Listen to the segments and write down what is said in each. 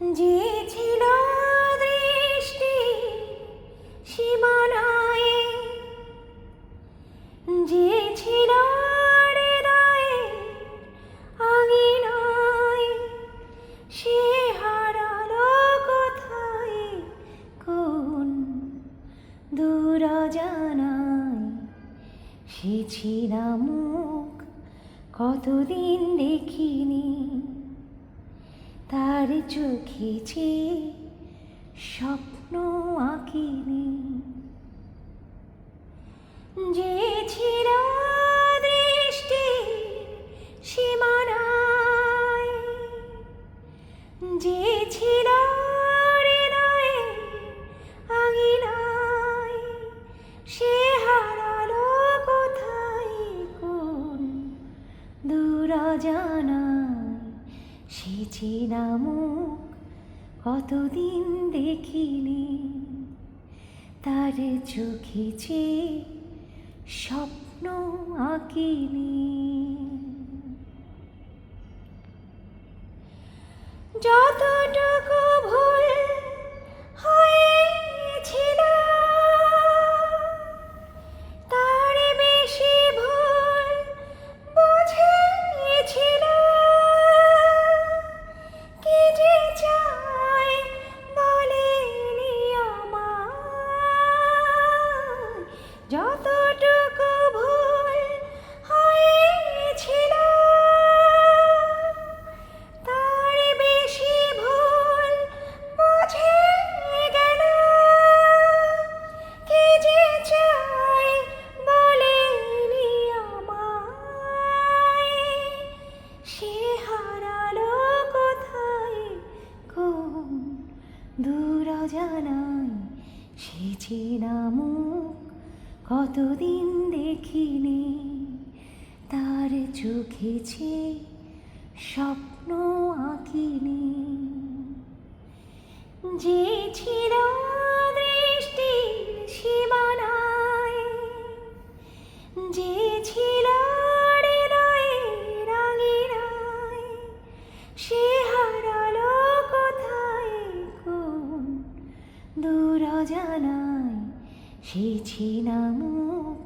যে ছিল দৃষ্টি সীমানায়, যে ছিল হৃদয়ে আঙিনায়, সে হারালো কোথায় কোন দূর অজানায়। সে ছিনা মুখ কতদিন দেখিনি, তার চোখে যে স্বপ্ন আঁকিনি। যে ছিল দৃষ্টি সীমানায়, যে ছিল হৃদয়ে আঙিনায়, সে হারালো কোথায় কোন দূর অজানায়। সে চেনা মুখ কতদিন দেখিনি, তার চোখে যে স্বপ্ন আঁকিনি। যতটুকু ভুল হয়েছিল, তার বেশি ভুল বুঝেছিল। কি যে চাই বলেনি আমায়, যতটুকু ভুল হয়েছিল, তার বেশি ভুল বুঝে গেল। কি যে চাই বলেনি আমায়, সে হারালো কোথায় কোন দূর অজানায়। সে চেনা মুখ কতদিন দেখিনি, তার চোখে যে স্বপ্ন আঁকিনি। যে ছিল দৃষ্টি সীমানায়, যে ছিল হৃদয়ে আঙিনায়, সে হারালো কোথায় কোন দূর অজানায়। সে চেনা মুখ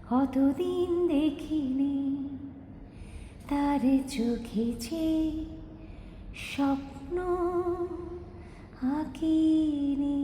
কতদিন দেখিনি, তার চোখে যে স্বপ্ন আঁকিনি।